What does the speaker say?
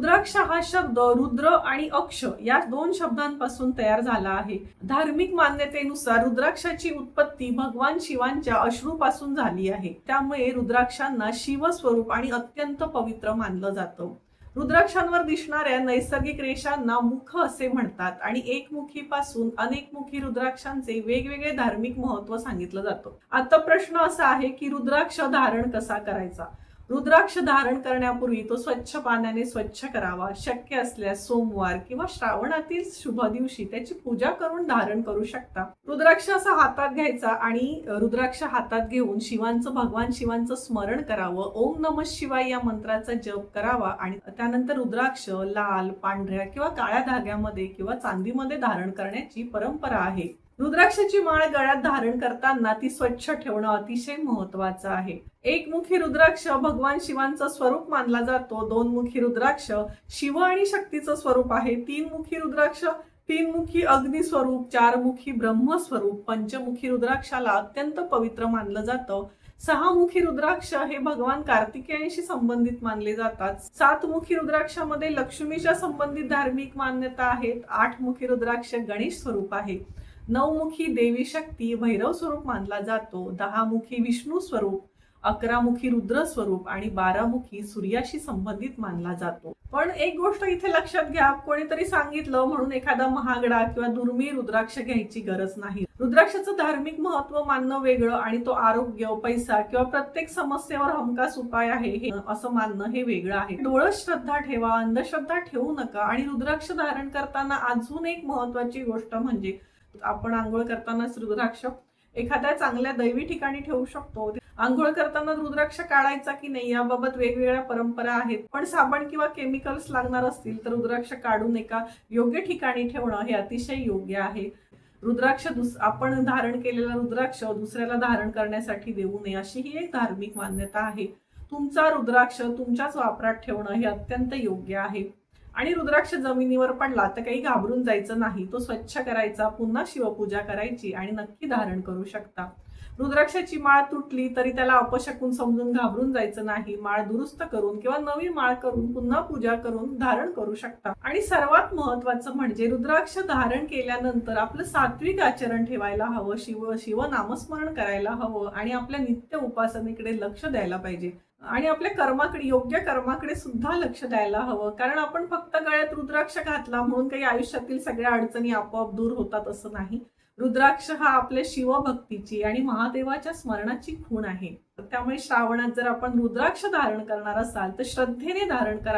रुद्राक्ष हा शब्द रुद्र आणि अक्ष या दोन शब्दांपासून तयार झाला आहे. धार्मिक मान्यतेनुसार रुद्राक्षाची उत्पत्ती भगवान शिवांच्या अश्रूपासून झाली आहे. त्यामुळे रुद्राक्षांना शिवस्वरूप आणि अत्यंत पवित्र मानलं जातं. रुद्राक्षांवर दिसणाऱ्या नैसर्गिक रेषांना मुख असे म्हणतात आणि एकमुखीपासून अनेकमुखी रुद्राक्षांचे वेगवेगळे धार्मिक महत्त्व सांगितलं जातं. आता प्रश्न असा आहे की रुद्राक्ष धारण कसा करायचा. रुद्राक्ष धारण करण्यापूर्वी तो स्वच्छ पाण्याने स्वच्छ करावा. शक्य असल्यास सोमवार किंवा श्रावणातील शुभ दिवशी त्याची पूजा करून धारण करू शकता. रुद्राक्ष असा हातात घ्यायचा आणि रुद्राक्ष हातात घेऊन भगवान शिवांचं स्मरण करावं. ओम नमः शिवाय या मंत्राचा जप करावा आणि त्यानंतर रुद्राक्ष लाल, पांढऱ्या किंवा काळ्या धाग्यामध्ये किंवा चांदीमध्ये धारण करण्याची परंपरा आहे. रुद्राक्षाची माळ गळ्यात धारण करताना ती स्वच्छ ठेवणं अतिशय महत्वाचं आहे. एकमुखी रुद्राक्ष भगवान शिवांचं स्वरूप मानला जातो. दोनमुखी रुद्राक्ष शिव आणि शक्तीचं स्वरूप आहे. तीनमुखी रुद्राक्ष तीनमुखी अग्नी स्वरूप, चारमुखी ब्रह्म स्वरूप, पंचमुखी रुद्राक्षाला अत्यंत पवित्र मानलं जातं. सहामुखी रुद्राक्ष हे भगवान कार्तिकेयांशी संबंधित मानले जातात. सातमुखी रुद्राक्षामध्ये लक्ष्मीच्या संबंधित धार्मिक मान्यता आहेत. आठमुखी रुद्राक्ष गणेश स्वरूप आहे. नवमुखी देवी शक्ती भैरव स्वरूप मानला जातो. 10मुखी विष्णू स्वरूप, 11मुखी रुद्र स्वरूप आणि 12मुखी सूर्याशी संबंधित मानला जातो. पण एक गोष्ट इथे लक्षात घ्या, कोणीतरी सांगितलं म्हणून एखादा महागडा किंवा दुर्मिळ रुद्राक्ष घ्यायची गरज नाही. रुद्राक्षाचं धार्मिक महत्व मानणं वेगळं आणि तो आरोग्य, पैसा किंवा प्रत्येक समस्येवर हमखास उपाय आहे हे असं मानणं हे वेगळं आहे. डोळ्यात श्रद्धा ठेवा, अंधश्रद्धा ठेवू नका. आणि रुद्राक्ष धारण करताना अजून एक महत्वाची गोष्ट म्हणजे आपण आंघोळ करताना रुद्राक्ष एखाद्या चांगल्या दैवी ठिकाणी ठेवू शकतो. आंघोळ करताना रुद्राक्ष काढायचा की नाही याबाबत वेगवेगळ्या परंपरा आहेत. पण साबण किंवा केमिकल्स लागणार असतील तर रुद्राक्ष काढून एका योग्य ठिकाणी ठेवणं हे अतिशय योग्य आहे. रुद्राक्ष आपण धारण केलेला रुद्राक्ष दुसऱ्याला धारण करण्यासाठी देऊ नये अशी ही एक धार्मिक मान्यता आहे. तुमचा रुद्राक्ष तुमच्याच वापरात ठेवणं हे अत्यंत योग्य आहे. आणि रुद्राक्ष जमिनीवर पडला तर काही घाबरून जायचं नाही. तो स्वच्छ करायचा, पुन्हा शिवपूजा करायची आणि नक्की धारण करू शकता. रुद्राक्षाची माळ तुटली तरी त्याला अपशकुन समजून घाबरून जायचं नाही. माळ दुरुस्त करून किंवा नवी माळ करून पुन्हा पूजा करून धारण करू शकता. आणि सर्वात महत्वाचं म्हणजे रुद्राक्ष धारण केल्यानंतर आपलं सात्विक आचरण ठेवायला हवं. शिव नामस्मरण करायला हवं आणि आपल्या नित्य उपासनेकडे लक्ष द्यायला पाहिजे. आणि आपल्या कर्माकडे, योग्य कर्माकडे सुद्धा लक्ष द्यायला हवं. कारण आपण फक्त गळ्यात रुद्राक्ष घातला म्हणून काही आयुष्यातील सगळ्या अडचणी आपोआप दूर होतात असं नाही. रुद्राक्ष हा आपल्या शिवभक्तीची आणि महादेवाच्या स्मरणाची खूण आहे. त्यामुळे श्रावणात जर आपण रुद्राक्ष धारण करणार असाल तर श्रद्धेने धारण करा.